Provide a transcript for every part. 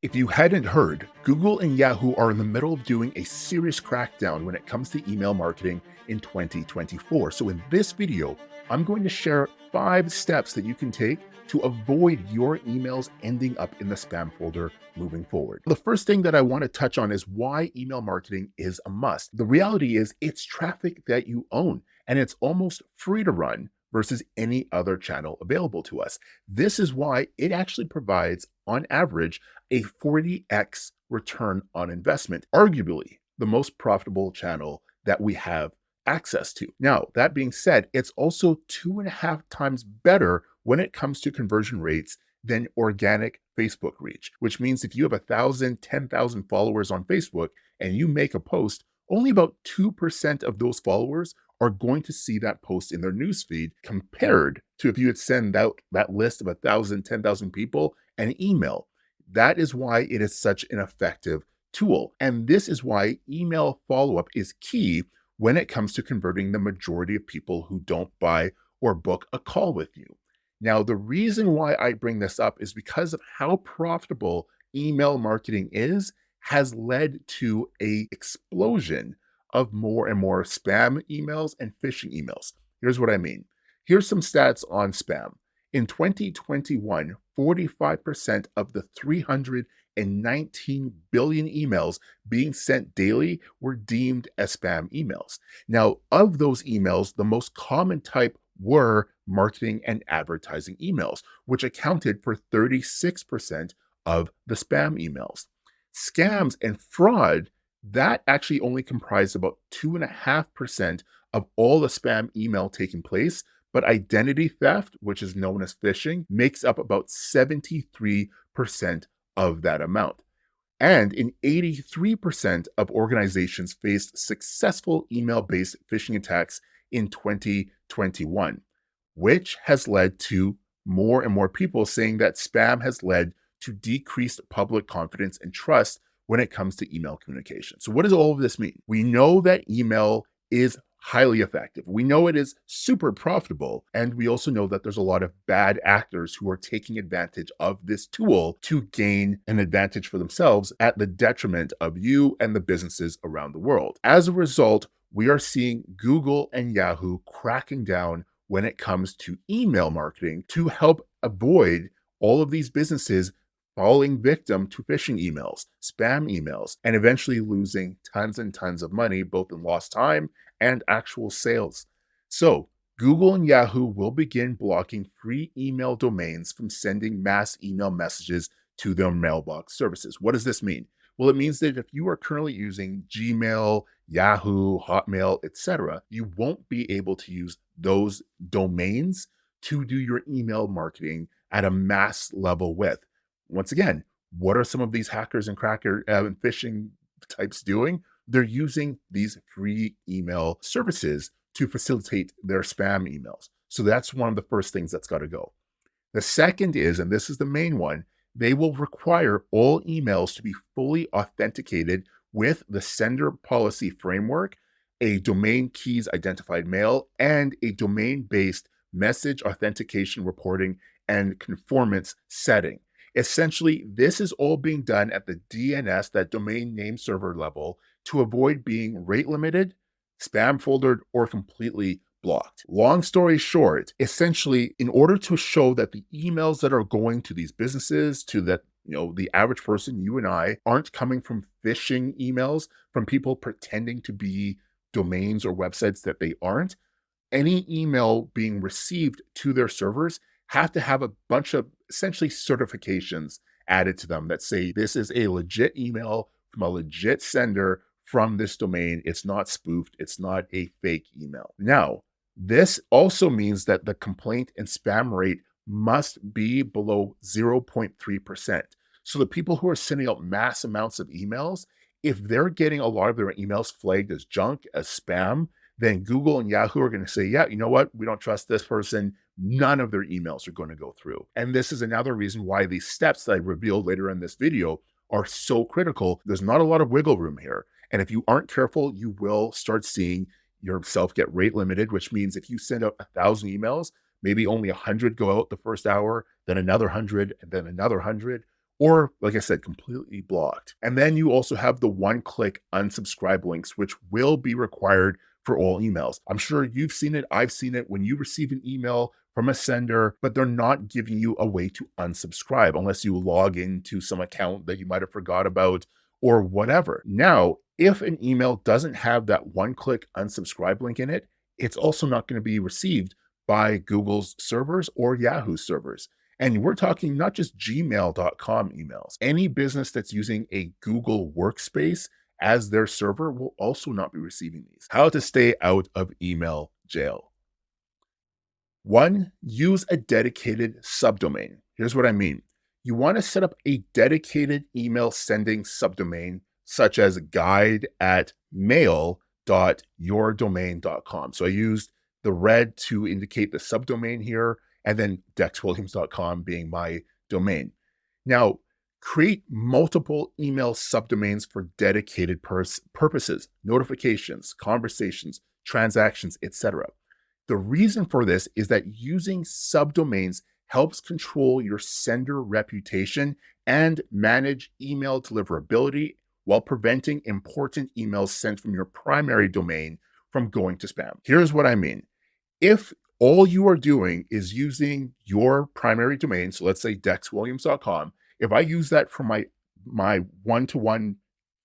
If you hadn't heard, Google and Yahoo are in the middle of doing a serious crackdown when it comes to email marketing in 2024. So, in this video, I'm going to share 5 steps that you can take to avoid your emails ending up in the spam folder moving forward. The first thing that I want to touch on is why email marketing is a must. The reality is, it's traffic that you own, and it's almost free to run versus any other channel available to us. This is why it actually provides, on average, a 40x return on investment, arguably the most profitable channel that we have access to. Now, that being said, it's also 2.5 times better when it comes to conversion rates than organic Facebook reach, which means if you have 1,000, 10,000 followers on Facebook and you make a post, only about 2% of those followers are going to see that post in their newsfeed, compared to if you had sent out that list of 1,000, 10,000 people an email. That is why it is such an effective tool. And this is why email follow-up is key when it comes to converting the majority of people who don't buy or book a call with you. Now, the reason why I bring this up is because of how profitable email marketing has led to a explosion of more and more spam emails and phishing emails. Here's what I mean. Here's some stats on spam. In 2021, 45% of the 319 billion emails being sent daily were deemed as spam emails. Now, of those emails, the most common type were marketing and advertising emails, which accounted for 36% of the spam emails. Scams and fraud, that actually only comprised about 2.5% of all the spam email taking place, but identity theft, which is known as phishing, makes up about 73% of that amount. And in 83% of organizations faced successful email-based phishing attacks in 2021, which has led to more and more people saying that spam has led to decreased public confidence and trust when it comes to email communication. So what does all of this mean? We know that email is highly effective. We know it is super profitable. And we also know that there's a lot of bad actors who are taking advantage of this tool to gain an advantage for themselves at the detriment of you and the businesses around the world. As a result, we are seeing Google and Yahoo cracking down when it comes to email marketing to help avoid all of these businesses falling victim to phishing emails, spam emails, and eventually losing tons and tons of money, both in lost time and actual sales. So, Google and Yahoo will begin blocking free email domains from sending mass email messages to their mailbox services. What does this mean? Well, it means that if you are currently using Gmail, Yahoo, Hotmail, etc., you won't be able to use those domains to do your email marketing at a mass level with. Once again, what are some of these hackers and phishing types doing? They're using these free email services to facilitate their spam emails. So that's one of the first things that's got to go. The second is, and this is the main one, they will require all emails to be fully authenticated with the sender policy framework, a domain keys identified mail, and a domain-based message authentication reporting and conformance setting. Essentially, this is all being done at the DNS, that domain name server level, to avoid being rate limited, spam foldered, or completely blocked. Long story short, essentially, in order to show that the emails that are going to these businesses, to that, the average person, you and I, aren't coming from phishing emails, from people pretending to be domains or websites that they aren't, any email being received to their servers have to have a bunch of essentially certifications added to them that say this is a legit email from a legit sender from this domain. It's not spoofed. It's not a fake email. Now, this also means that the complaint and spam rate must be below 0.3%. So the people who are sending out mass amounts of emails, if they're getting a lot of their emails flagged as junk, as spam, then Google and Yahoo are going to say, yeah, you know what? We don't trust this person. None of their emails are going to go through. And this is another reason why these steps that I revealed later in this video are so critical. There's not a lot of wiggle room here. And if you aren't careful, you will start seeing yourself get rate limited, which means if you send out 1,000 emails, maybe only 100 go out the first hour, then another 100, and then another 100. or like I said, completely blocked. And then you also have the one-click unsubscribe links, which will be required for all emails. I'm sure you've seen it. I've seen it when you receive an email from a sender, but they're not giving you a way to unsubscribe unless you log into some account that you might have forgot about or whatever. Now, if an email doesn't have that one-click unsubscribe link in it, it's also not going to be received by Google's servers or Yahoo servers. And we're talking not just gmail.com emails. Any business that's using a Google workspace as their server will also not be receiving these. How to stay out of email jail. 1, use a dedicated subdomain. Here's what I mean. You want to set up a dedicated email sending subdomain, such as guide@mail.yourdomain.com. So I used the red to indicate the subdomain here, and then dexwilliams.com being my domain. Now, create multiple email subdomains for dedicated purposes, notifications, conversations, transactions, etc. The reason for this is that using subdomains helps control your sender reputation and manage email deliverability while preventing important emails sent from your primary domain from going to spam. Here's what I mean. If all you are doing is using your primary domain, so let's say dexwilliams.com, if I use that for my one-to-one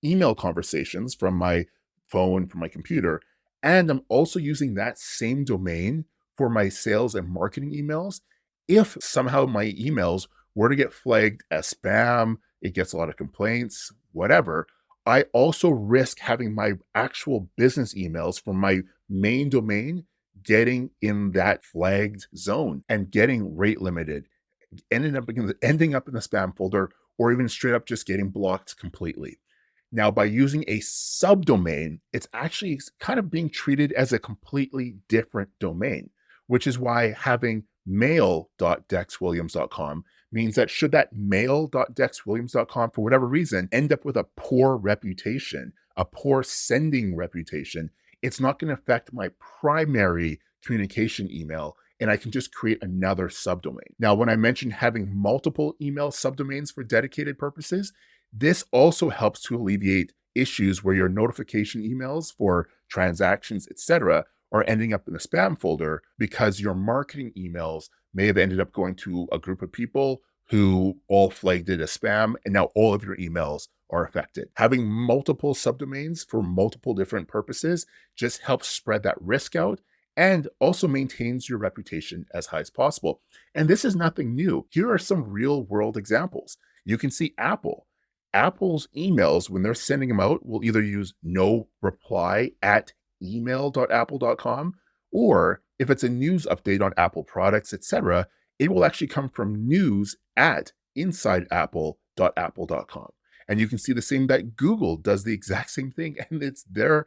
email conversations from my phone, from my computer, and I'm also using that same domain for my sales and marketing emails, if somehow my emails were to get flagged as spam, it gets a lot of complaints, whatever, I also risk having my actual business emails from my main domain getting in that flagged zone and getting rate limited, ending up in the spam folder, or even straight up just getting blocked completely. Now, by using a subdomain, it's actually kind of being treated as a completely different domain, which is why having mail.dexwilliams.com means that should that mail.dexwilliams.com, for whatever reason, end up with a poor reputation, a poor sending reputation, it's not going to affect my primary communication email, and I can just create another subdomain. Now, when I mentioned having multiple email subdomains for dedicated purposes, this also helps to alleviate issues where your notification emails for transactions, etc., are ending up in the spam folder because your marketing emails may have ended up going to a group of people who all flagged it as spam, and now all of your emails are affected. Having multiple subdomains for multiple different purposes just helps spread that risk out and also maintains your reputation as high as possible. And this is nothing new. Here are some real world examples. You can see Apple. Apple's emails, when they're sending them out, will either use no reply at email.apple.com, or if it's a news update on Apple products, etc., it will actually come from news at insideapple.apple.com. And you can see the same that Google does the exact same thing, and it's their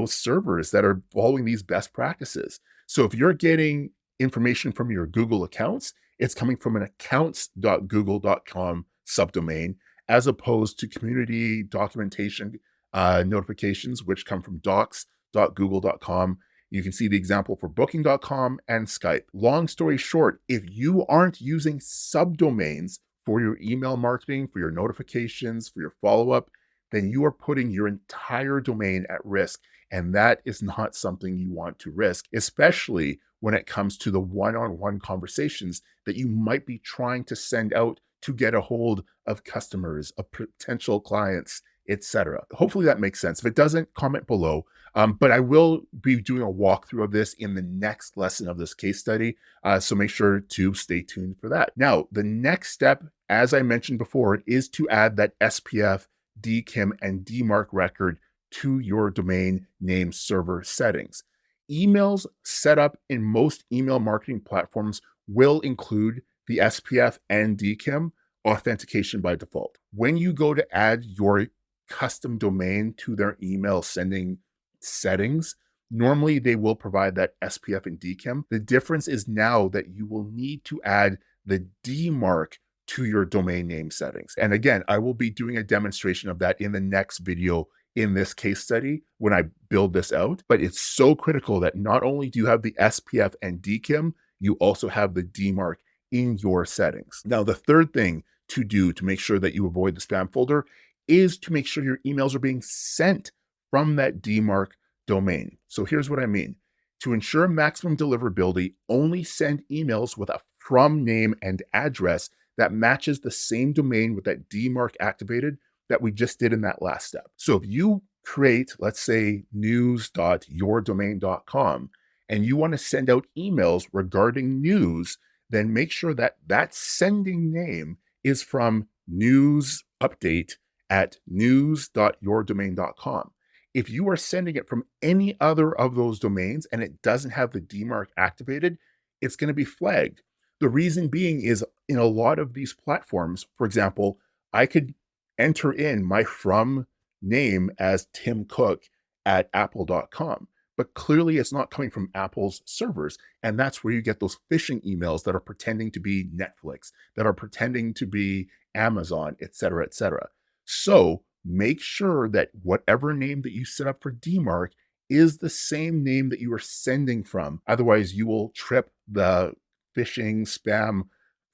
servers that are following these best practices. So if you're getting information from your Google accounts, it's coming from an accounts.google.com subdomain, as opposed to community documentation notifications, which come from docs.google.com. You can see the example for booking.com and Skype. Long story short, if you aren't using subdomains for your email marketing, for your notifications, for your follow-up, then you are putting your entire domain at risk. And that is not something you want to risk, especially when it comes to the one-on-one conversations that you might be trying to send out to get a hold of customers, of potential clients, etc. Hopefully that makes sense. If it doesn't, comment below. But I will be doing a walkthrough of this in the next lesson of this case study. So make sure to stay tuned for that. Now, the next step, as I mentioned before, is to add that SPF, DKIM, and DMARC record to your domain name server settings. Emails set up in most email marketing platforms will include the SPF and DKIM authentication by default. When you go to add your custom domain to their email sending settings, normally they will provide that SPF and DKIM. The difference is now that you will need to add the DMARC to your domain name settings. And again, I will be doing a demonstration of that in the next video in this case study when I build this out. But it's so critical that not only do you have the SPF and DKIM, you also have the DMARC in your settings. Now, the third thing to do to make sure that you avoid the spam folder is to make sure your emails are being sent from that DMARC domain. So here's what I mean. To ensure maximum deliverability, only send emails with a from name and address that matches the same domain with that DMARC activated that we just did in that last step. So if you create, let's say, news.yourdomain.com, and you want to send out emails regarding news, then make sure that that sending name is from news update at news.yourdomain.com. If you are sending it from any other of those domains and it doesn't have the DMARC activated, it's going to be flagged. The reason being is in a lot of these platforms, for example, I could enter in my from name as Tim Cook at apple.com, but clearly it's not coming from Apple's servers. And that's where you get those phishing emails that are pretending to be Netflix, that are pretending to be Amazon, et cetera, et cetera. So make sure that whatever name that you set up for DMARC is the same name that you are sending from. Otherwise, you will trip the phishing spam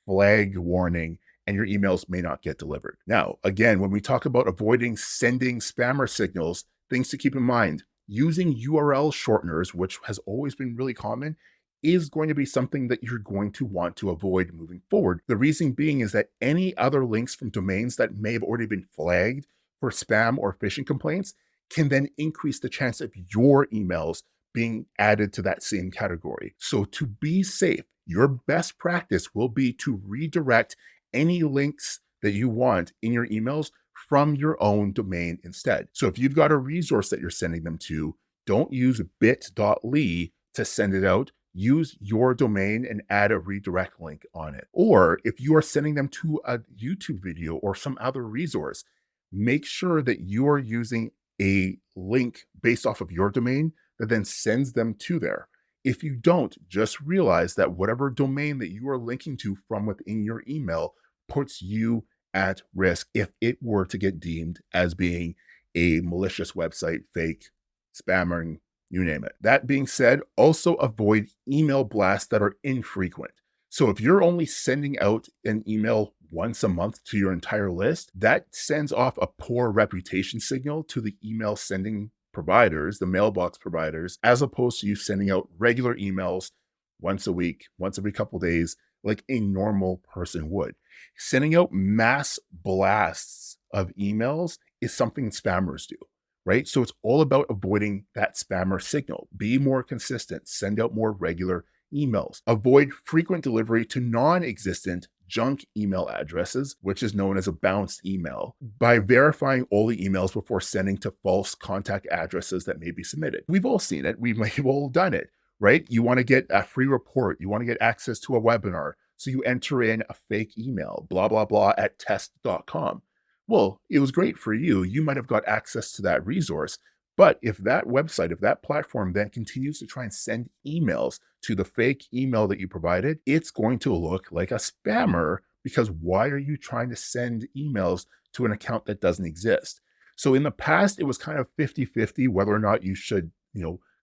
flag warning and your emails may not get delivered. Now, again, when we talk about avoiding sending spammer signals, things to keep in mind, using URL shorteners, which has always been really common, is going to be something that you're going to want to avoid moving forward. The reason being is that any other links from domains that may have already been flagged for spam or phishing complaints can then increase the chance of your emails being added to that same category. So to be safe, your best practice will be to redirect any links that you want in your emails from your own domain instead. So if you've got a resource that you're sending them to, don't use bit.ly to send it out. Use your domain and add a redirect link on it. Or if you are sending them to a YouTube video or some other resource, make sure that you are using a link based off of your domain that then sends them to there. If you don't, just realize that whatever domain that you are linking to from within your email puts you at risk if it were to get deemed as being a malicious website, fake, spamming, you name it. That being said, also avoid email blasts that are infrequent. So if you're only sending out an email once a month to your entire list, that sends off a poor reputation signal to the email sending providers, the mailbox providers, as opposed to you sending out regular emails once a week, once every couple of days, like a normal person would. Sending out mass blasts of emails is something spammers do, right? So it's all about avoiding that spammer signal. Be more consistent, send out more regular emails. Avoid frequent delivery to non-existent junk email addresses, which is known as a bounced email, by verifying all the emails before sending to false contact addresses that may be submitted. We've all seen it. We may have all done it, right? You want to get a free report. You want to get access to a webinar. So you enter in a fake email, blah, blah, blah at test.com. Well, it was great for you. You might have got access to that resource. But if that website, if that platform then continues to try and send emails to the fake email that you provided, it's going to look like a spammer, because why are you trying to send emails to an account that doesn't exist? So in the past, it was kind of 50-50 whether or not you should,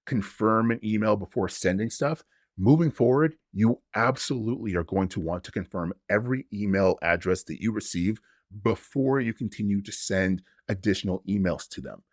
confirm an email before sending stuff. Moving forward, you absolutely are going to want to confirm every email address that you receive before you continue to send additional emails to them.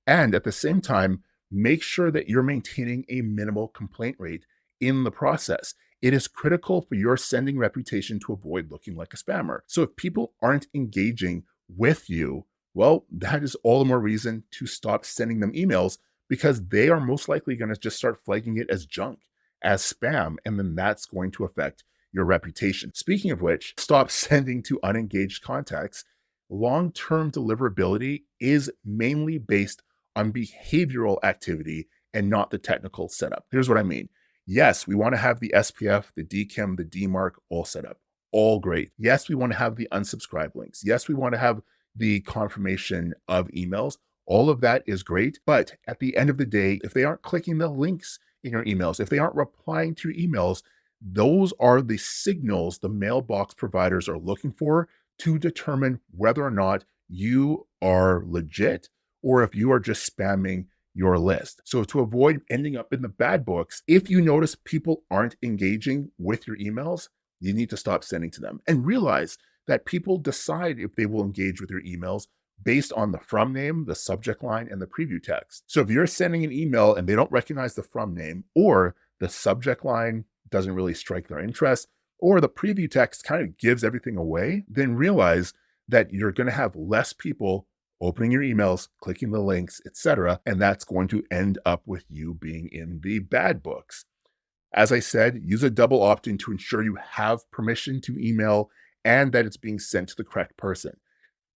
And at the same time, make sure that you're maintaining a minimal complaint rate in the process. It is critical for your sending reputation to avoid looking like a spammer. So if people aren't engaging with you, well, that is all the more reason to stop sending them emails, because they are most likely going to just start flagging it as junk, as spam, and then that's going to affect your reputation. Speaking of which, stop sending to unengaged contacts. Long-term deliverability is mainly based on behavioral activity and not the technical setup. Here's what I mean. Yes, we want to have the SPF, the DKIM, the DMARC all set up. All great. Yes, we want to have the unsubscribe links. Yes, we want to have the confirmation of emails. All of that is great. But at the end of the day, if they aren't clicking the links in your emails, if they aren't replying to your emails, those are the signals the mailbox providers are looking for to determine whether or not you are legit or if you are just spamming your list. So to avoid ending up in the bad books, if you notice people aren't engaging with your emails, you need to stop sending to them and realize that people decide if they will engage with your emails based on the from name, the subject line, and the preview text. So if you're sending an email and they don't recognize the from name, or the subject line doesn't really strike their interest, or the preview text kind of gives everything away, then realize that you're going to have less people opening your emails, clicking the links, etc. And that's going to end up with you being in the bad books. As I said, use a double opt-in to ensure you have permission to email and that it's being sent to the correct person.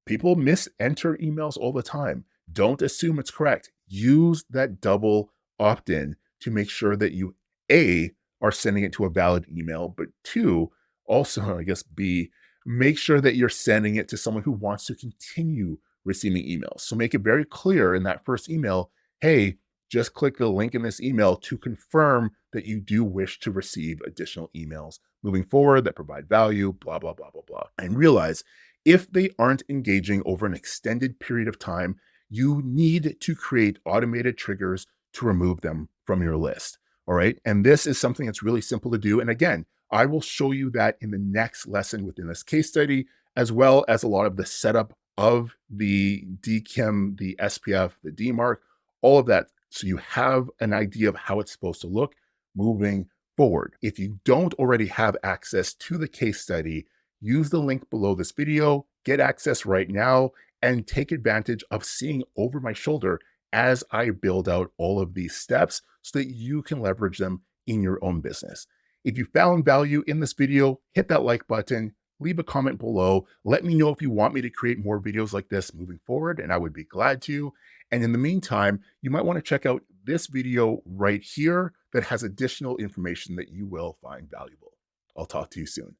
People mis-enter emails all the time. Don't assume it's correct. Use that double opt-in to make sure that you, A, are sending it to a valid email, but two, also, I guess, B, make sure that you're sending it to someone who wants to continue receiving emails. So make it very clear in that first email, hey, just click the link in this email to confirm that you do wish to receive additional emails moving forward that provide value, blah, blah, blah, blah, blah. And realize if they aren't engaging over an extended period of time, you need to create automated triggers to remove them from your list. All right. And this is something that's really simple to do. And again, I will show you that in the next lesson within this case study, as well as a lot of the setup of the DKIM, the SPF, the DMARC, all of that. So you have an idea of how it's supposed to look moving forward. If you don't already have access to the case study, use the link below this video, get access right now, and take advantage of seeing over my shoulder as I build out all of these steps so that you can leverage them in your own business. If you found value in this video, hit that like button, leave a comment below. Let me know if you want me to create more videos like this moving forward, and I would be glad to. And in the meantime, you might want to check out this video right here that has additional information that you will find valuable. I'll talk to you soon.